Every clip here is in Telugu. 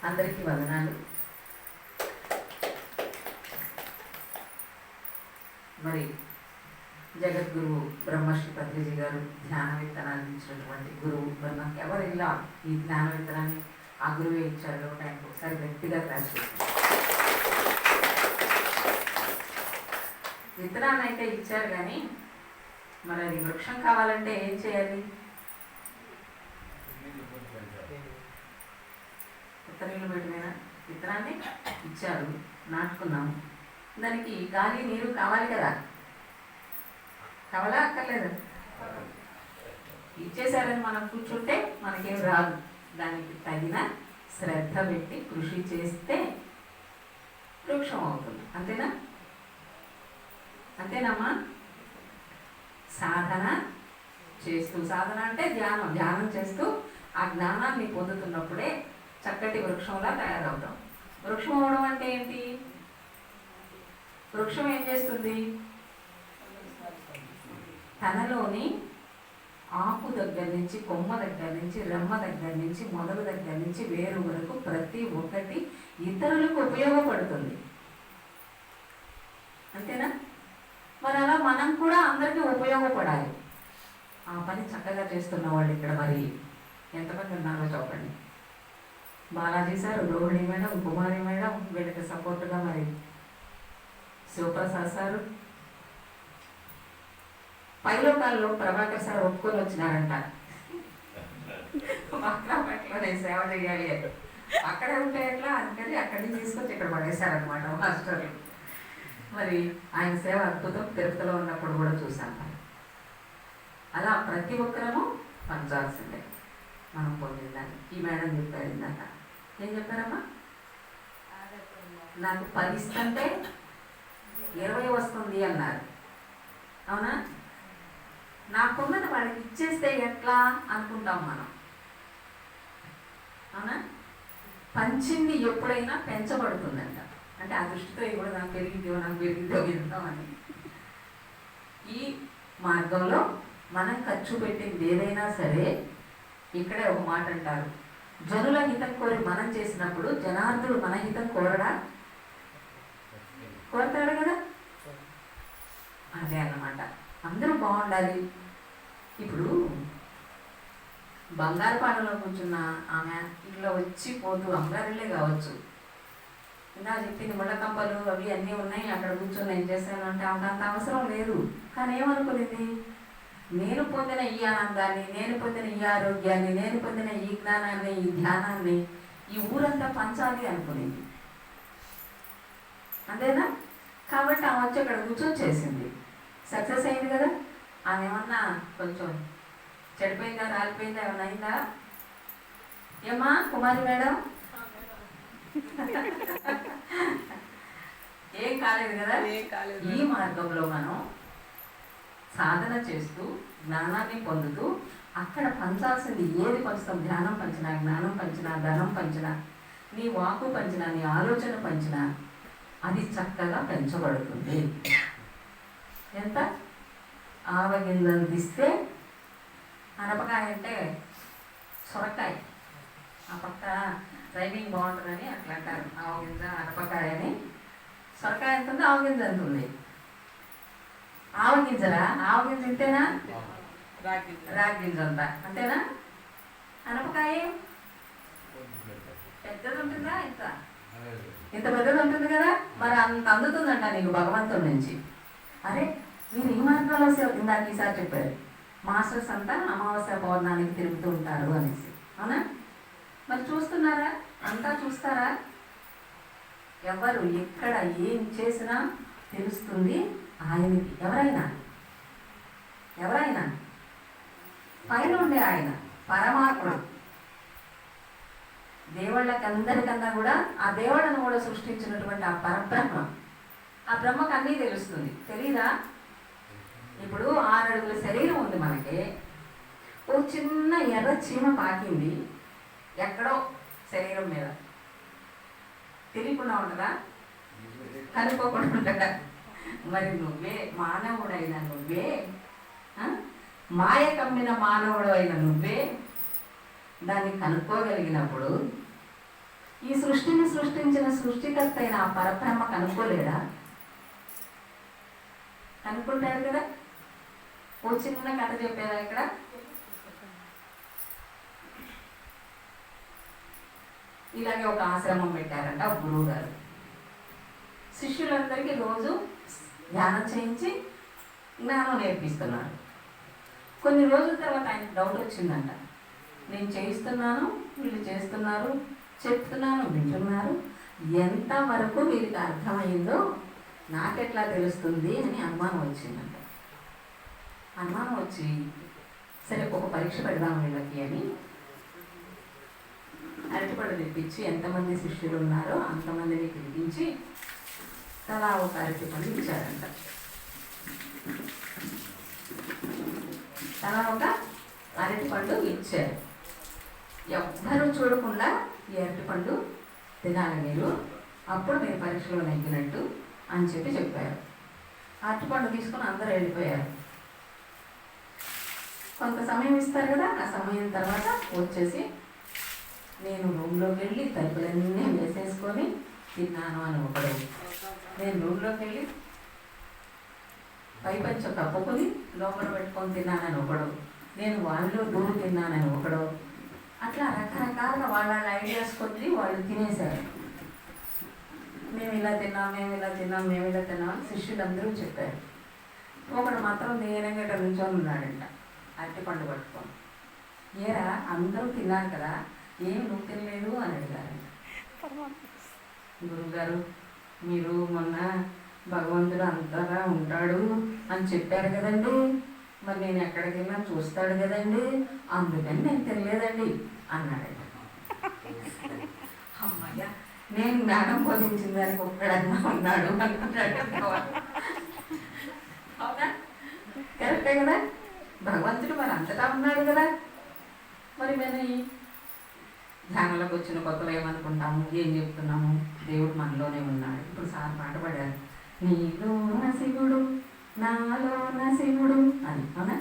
అందరికీ వందనాలు. మరి జగద్గురువు బ్రహ్మశ్రీ పత్రిజీ గారు ధ్యాన విత్తనాలు ఇచ్చినటువంటి గురువు. మరి నాకు ఎవరు ఇలా ఈ ధ్యాన విత్తనాన్ని ఆ గురువే ఇచ్చారు ఆయనకు ఒకసారి గట్టిగా క్లాస్ చేశారు. విత్తనాన్ని అయితే ఇచ్చారు, కానీ మరి అది వృక్షం కావాలంటే ఏం చేయాలి? నీళ్ళు పెట్టిన విత్తనాన్ని ఇచ్చారు, నాటుకున్నాము. దానికి గాలి నీరు కావాలి కదా, కావాలా అక్కర్లేదు? ఇచ్చేసారని మనం కూర్చుంటే మనకేం రాదు. దానికి తగిన శ్రద్ధ పెట్టి కృషి చేస్తే వృక్షం అవుతుంది. అంతేనా? అంతేనమ్మా? సాధన చేస్తూ, సాధన అంటే ధ్యానం చేస్తూ ఆ జ్ఞానాన్ని పొందుతున్నప్పుడే చక్కటి వృక్షంలా తయారవుతాం. వృక్షం అవడం అంటే ఏంటి? వృక్షం ఏం చేస్తుంది? తనలోని ఆకు దగ్గర నుంచి, కొమ్మ దగ్గర నుంచి, రెమ్మ దగ్గర నుంచి, మొదలు దగ్గర నుంచి వేరు వరకు ప్రతి ఒక్కటి ఇతరులకు ఉపయోగపడుతుంది. అంతేనా? మరి అలా మనం కూడా అందరికీ ఉపయోగపడాలి. ఆ పని చక్కగా చేస్తున్న వాళ్ళు ఇక్కడ మరి ఎంతమంది ఉన్నారో చెప్పండి. బాలాజీ సార్, రోహిణి మేడం, కుమారి మేడం, వీళ్ళకి సపోర్ట్గా మరి శివప్రసాద్ సారు, పైలోకాల్లో ప్రభాకర్ సార్ ఒప్పుకొని వచ్చినారంట. మక్రాపట్లోనే సేవ చేయాలి అని. అక్కడే ఉంటే ఎట్లా అందుకని అక్కడి నుంచి తీసుకొచ్చి ఇక్కడ పడేశారనమాట మాస్టర్లు. మరి ఆయన సేవ అద్భుతం. తిరుపతిలో ఉన్నప్పుడు కూడా చూసాను. అలా ప్రతి ఒక్కరూ పంచాల్సిందే మనం పొందిందని. ఈ మేడం చెప్పారు ఇందాక. ఏం చెప్పారమ్మా? నాకు 10 ఇస్తుంటే 20 వస్తుంది అన్నారు. అవునా? నాకున్నది వాళ్ళకి ఇచ్చేస్తే ఎట్లా అనుకుంటాం మనం. అవునా? పంచింది ఎప్పుడైనా పెంచబడుతుందంట. అంటే ఆ దృష్టితో ఇప్పుడు నాకు పెరిగిద్దో వింటామని. ఈ మార్గంలో మనం ఖర్చు పెట్టింది ఏదైనా సరే, ఇక్కడే ఒక మాట అంటారు, జనుల హితం కోరి మనం చేసినప్పుడు జనార్దుడు మన హితం కోరడా? కోరతాడు కదా. అదే అన్నమాట. అందరూ బాగుండాలి. ఇప్పుడు బంగారుపాడలో కూర్చున్న ఆమె ఇంట్లో వచ్చి పోతూ అమ్మగారిలే కావచ్చు, ఇలా చెప్పింది ముళ్ళకంపలు అవి అన్నీ ఉన్నాయి, అక్కడ కూర్చొని ఏం చేశాను అంటే ఆమెకు అంత అవసరం లేదు. కానీ ఏమనుకునేది? నేను పొందిన ఈ ఆనందాన్ని, నేను పొందిన ఈ ఆరోగ్యాన్ని, నేను పొందిన ఈ జ్ఞానాన్ని, ఈ ధ్యానాన్ని ఈ ఊరంతా పంచాలి అనుకునేది. అంతేనా? కాబట్టి ఆమె వచ్చి అక్కడ కూర్చొని చేసింది. సక్సెస్ అయింది కదా. ఆమె ఏమన్నా కొంచెం చెడిపోయిందా, రాలిపోయిందా, ఏమన్నా అయిందా? ఏమ్మా కుమారి మేడం? ఏం కాలేదు కదా. ఈ మార్గంలో మనం సాధన చేస్తూ జ్ఞానాన్ని పొందుతూ అక్కడ పంచాల్సింది ఏది పంచుతాం? ధ్యానం పంచినా, జ్ఞానం పంచినా, ధనం పంచినా, నీ వాకు పంచినా, నీ ఆలోచన పంచినా అది చక్కగా పెంచబడుతుంది. ఎంత? ఆవగింజలు తీస్తే అనపకాయ అంటే సొరకాయ, ఆ పక్క రైమింగ్ బాగుంటుందని అట్లా అంటారు. ఆవగింజ అనపకాయ అని. సొరకాయ ఎంత ఉంది? ఆవగింజ ఎంత ఉంది? ఆవగింజరా? ఆవగింజ ఇంతేనా? రాగింజ అంతా అంతేనా? అనపకాయ పెద్దది ఉంటుందా? ఇంత పెద్దది ఉంటుంది కదా. మరి అంత అందుతుందంట నీకు భగవంతుడి నుంచి. అరే మీరు ఈ మార్గంలో ఇందాక ఈసారి చెప్పారు, మాస్టర్స్ అంతా అమావాస్య పౌర్ణానికి తిరుగుతూ ఉంటారు అనేసి. అవునా? మరి చూస్తున్నారా? అంతా చూస్తారా? ఎవరు ఎక్కడ ఏం చేసినా తెలుస్తుంది ఆయనకి. ఎవరైనా పైన ఉండే ఆయన పరమాత్ముడు. దేవుళ్ళకి అందరికన్నా కూడా ఆ దేవుళ్ళను కూడా సృష్టించినటువంటి ఆ పరబ్రహ్మ, ఆ బ్రహ్మకు అన్నీ తెలుస్తుంది. తెలీదా? ఇప్పుడు 6 అడుగుల శరీరం ఉంది మనకి. ఓ చిన్న ఎర్ర చీమ పాకింది ఎక్కడో శరీరం మీద, తెలియకుండా ఉంటుందా? కనుక్కోకుండా ఉంటుందా? మరి నువ్వే మానవుడైన నువ్వే, మాయ కమ్మిన మానవుడు అయిన నువ్వే దాన్ని కనుక్కోగలిగినప్పుడు ఈ సృష్టిని సృష్టించిన సృష్టికర్త అయిన ఆ పరబ్రహ్మ కనుక్కోలేడా? కనుక్కుంటాడు కదా. ఓ చిన్న కథ చెప్పేదా ఇక్కడ. ఇలాగే ఒక ఆశ్రమం పెట్టారంట ఒక గురువు గారు. శిష్యులందరికీ రోజు ధ్యానం చేయించి జ్ఞానం నేర్పిస్తున్నారు. కొన్ని రోజుల తర్వాత ఆయనకు డౌట్ వచ్చిందంట. నేను చేయిస్తున్నాను, వీళ్ళు చేస్తున్నారు, చెప్తున్నాను, వింటున్నారు, ఎంతవరకు వీరికి అర్థమైందో నాకెట్లా తెలుస్తుంది అని అనుమానం వచ్చిందంట. అనుమానం వచ్చి సరే ఒక పరీక్ష పెడదాం వీళ్ళకి అని అరటిపళ్ళు తెప్పించి ఎంతమంది శిష్యులు ఉన్నారో అంతమందిని పిలిపించి తలా ఒక అరటిపళ్ళు ఇచ్చారంట. తలా ఒక అరటిపళ్ళు ఇచ్చారు. ఎవ్వరూ చూడకుండా ఈ అరటిపళ్ళు తినాలి మీరు, అప్పుడు మీరు పరీక్షలో నెగ్గినట్టు అని చెప్పారు. అరటిపళ్ళు తీసుకుని అందరూ వెళ్ళిపోయారు. కొంత సమయం ఇస్తారు కదా, ఆ సమయం తర్వాత వచ్చేసి నేను రూమ్లోకి వెళ్ళి తలుపులన్నీ వేసేసుకొని తిన్నాను అని ఒకడు, నేను రూమ్లోకి వెళ్ళి పైపంచ కప్పుకొని లోపల పెట్టుకొని తిన్నానని ఒకడు, నేను వాళ్ళలో దూరం తిన్నానని ఒకడు, అట్లా రకరకాలుగా వాళ్ళ ఐడియాస్ కొద్ది వాళ్ళు తినేశారు. మేము ఇలా తిన్నాం, మేము ఇలా తిన్నాం, మేము ఇలా తిన్నాం అని శిష్యులందరూ చెప్పారు. ఒకడు మాత్రం నేనంగా ఇట్లా నుంచొని ఉన్నాడంట అరటిపండు పట్టుకొని. ఏరా అందరూ తిన్నారు కదా, ఏం నువ్వు తినలేదు అని అడిగారంట. గురువుగారు మీరు మొన్న భగవంతుడు అంతగా ఉంటాడు అని చెప్పారు కదండి, మరి నేను ఎక్కడికి వెళ్ళినా చూస్తాడు కదండి, అందుకని నేను తినలేదండి అన్నాడంట. అమ్మయ్య, నేను జ్ఞానం బోధించిన దానికి ఒక్కడన్నా ఉన్నాడు అనుకున్నాడు. అవునా? కరెక్టే కదా. భగవంతుడు మరి అంతటా ఉన్నాడు కదా. మరి మేము ధ్యానంలోకి వచ్చిన కొత్తలో ఏమనుకుంటాము, ఏం చెప్తున్నాము, దేవుడు మనలోనే ఉన్నాడు. ఇప్పుడు సార్ పాట పాడారు, నీలోన శివుడు నాలోన శివుడు అని. అవునా?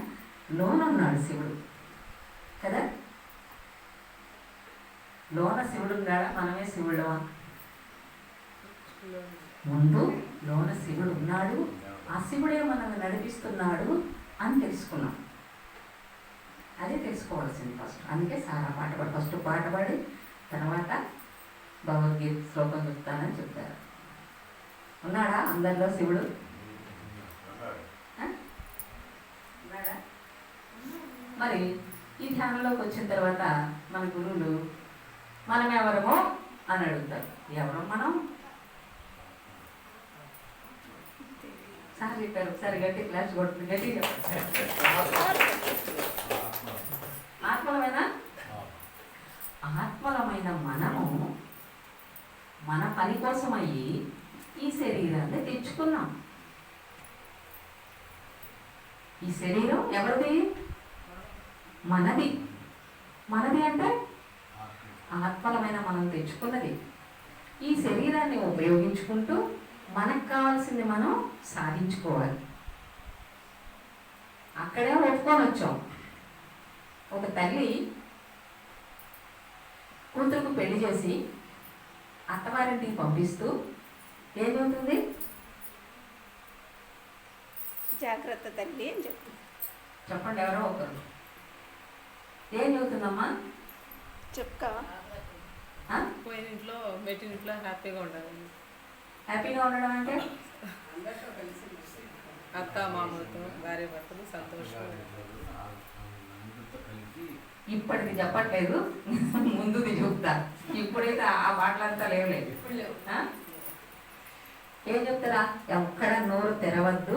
లోన ఉన్నాడు శివుడు కదా. లోన శివుడు ఉన్నాడా, మనమే శివుడు. ముందు లోన శివుడు ఉన్నాడు, ఆ శివుడే మనల్ని నడిపిస్తున్నాడు అని తెలుసుకున్నాం. అదే తెలుసుకోవాల్సింది ఫస్ట్. అందుకే సారా పాట పాడి ఫస్ట్ పాట పాడి తర్వాత భగవద్గీత శ్లోకం చెప్తానని చెప్తారు. ఉన్నాడా అందరిలో శివుడు? ఉన్నాడా? మరి ఈ ధ్యానంలోకి వచ్చిన తర్వాత మన గురువులు మనం ఎవరమో అని అడుగుతారు. ఎవరు మనం? సార్ చెప్పారు ఒకసారి గట్టి క్లాస్ కొడుతుంది, గట్టి చెప్పారు. ఆత్మలమైన మనము మన పని కోసం అయ్యి ఈ శరీరాన్ని తెచ్చుకున్నాం. ఈ శరీరం ఎవరిది? మనది. మనది అంటే ఆత్మలమైన మనం తెచ్చుకున్నది. ఈ శరీరాన్ని ఉపయోగించుకుంటూ మనకు కావాల్సింది మనం సాధించుకోవాలి. అక్కడే ఒప్పుకొని వచ్చాం. ఒక తల్లి కూతురుకు పెళ్లి చేసి అత్తవారింటికి పంపిస్తూ ఏం చెబుతుంది? జాగ్రత్త తల్లి అని చెప్పండి ఎవరో ఒకరు. ఏం చెబుతుందమ్మా? చెప్పుక పోయిన ఇంట్లో మెట్టిన ఇంట్లో హ్యాపీగా ఉండాలి. హ్యాపీగా ఉండడం అంటే అత్త మామతో భార్య భర్తలు సంతోషం. ఇప్పటికి చెప్పట్లేదు, ముందుది చెప్తా. ఇప్పుడైతే ఆ మాటలంతా లేవులేదు. ఏం చెప్తారా? ఎక్కడ నోరు తెరవద్దు,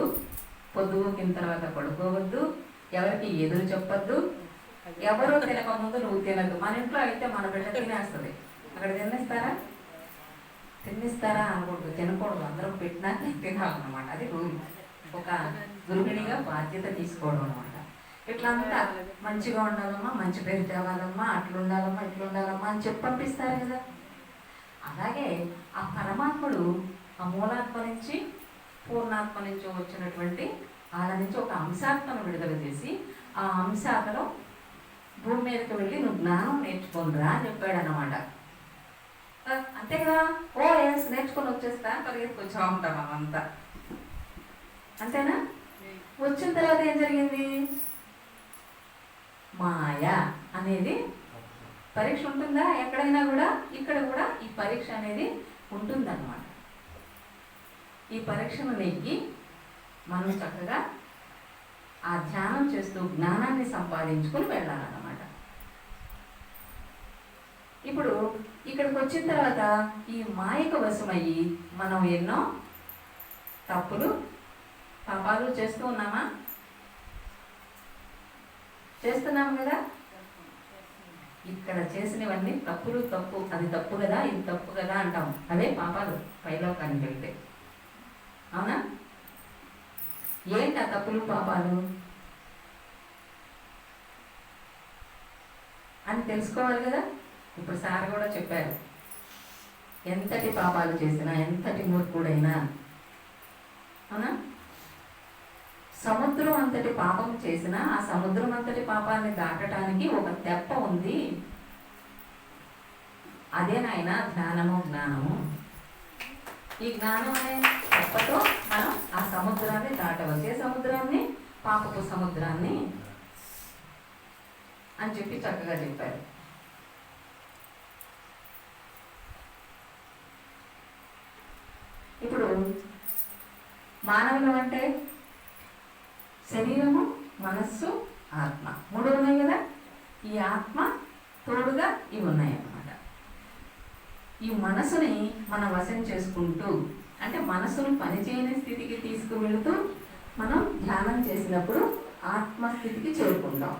పొద్దుకిన తర్వాత పడుకోవద్దు, ఎవరికి ఎదురు చెప్పద్దు, ఎవరు తినక ముందు నువ్వు తినద్దు. మన ఇంట్లో అయితే మన బిడ్డ తినేస్తుంది, అక్కడ తిన్నిస్తారా అనకూడదు, తినకూడదు. అందరం పెట్టినా తినాలన్నమాట. అది రూల్. ఒక గృహిణిగా బాధ్యత తీసుకోవడం అనమాట. ఇట్లా అంతా మంచిగా ఉండాలమ్మా, మంచి పేరు తేవాలమ్మా, అట్లుండాలమ్మా, ఇట్లుండాలమ్మా అని చెప్పి పంపిస్తారు కదా. అలాగే ఆ పరమాత్ముడు ఆ మూలాత్మ నుంచి పూర్ణాత్మ నుంచి వచ్చినటువంటి వాళ్ళ నుంచి ఒక అంశాత్మను విడుదల చేసి ఆ అంశాత్మలో భూమి మీదకి వెళ్ళి నువ్వు జ్ఞానం నేర్చుకుందిరా అని చెప్పాడు అన్నమాట. అంతే కదా, ఓ ఎస్ నేర్చుకొని వచ్చేస్తా పరిగెత్తుకొచ్చా ఉంటాం అవంతా. అంతేనా? వచ్చిన తర్వాత ఏం జరిగింది? మాయ అనేది పరీక్ష ఉంటుందా ఎక్కడైనా కూడా? ఇక్కడ కూడా ఈ పరీక్ష అనేది ఉంటుందన్నమాట. ఈ పరీక్షను నెగ్గి మనం చక్కగా ఆ ధ్యానం చేస్తూ జ్ఞానాన్ని సంపాదించుకుని వెళ్ళాలన్నమాట. ఇప్పుడు ఇక్కడికి వచ్చిన తర్వాత ఈ మాయకు వశమయ్యి మనం ఎన్నో తప్పులు పాపాలు చేస్తూ ఉన్నామా? చేస్తున్నాము కదా. ఇక్కడ చేసినవన్నీ తప్పులు, తప్పు, అది తప్పు కదా, ఇది తప్పు కదా అంటాం. అదే పాపాలు పైలోకానికి వెళ్తే. అవునా? ఏంటి ఆ తప్పులు పాపాలు అని తెలుసుకోవాలి కదా. ఇప్పుడు సార్ కూడా చెప్పారు, ఎంతటి పాపాలు చేసినా, ఎంతటి మూర్ఖుడైనా, అవునా, సముద్రం అంతటి పాపం చేసినా ఆ సముద్రం అంతటి పాపాన్ని దాటడానికి ఒక తెప్ప ఉంది. అదే నాయన ధ్యానము, జ్ఞానము. ఈ జ్ఞానం అనే తెప్పతో మనం ఆ సముద్రాన్ని దాటవచ్చు. ఏ సముద్రాన్ని? పాపపు సముద్రాన్ని అని చెప్పి చక్కగా చెప్పారు. ఇప్పుడు మానవులు అంటే శరీరము, మనస్సు, ఆత్మ, మూడు ఉన్నాయి కదా. ఈ ఆత్మ తోడుగా ఇవి ఉన్నాయి అన్నమాట. ఈ మనసుని మనం వశం చేసుకుంటూ, అంటే మనసును పనిచేయని స్థితికి తీసుకువెళుతూ మనం ధ్యానం చేసినప్పుడు ఆత్మస్థితికి చేరుకుంటాం.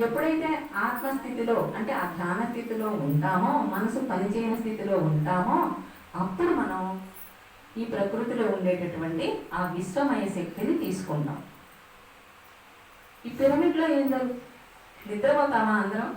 ఎప్పుడైతే ఆత్మస్థితిలో అంటే ఆ ధ్యాన స్థితిలో ఉంటామో, మనసు పనిచేయని స్థితిలో ఉంటామో, అప్పుడు మనం ఈ ప్రకృతిలో ఉండేటటువంటి ఆ విశ్వమయ శక్తిని తీసుకుంటాం. ఈ పిరమిడ్లో ఏం జరుగుతుంది? నిద్రపోతామా అందరం?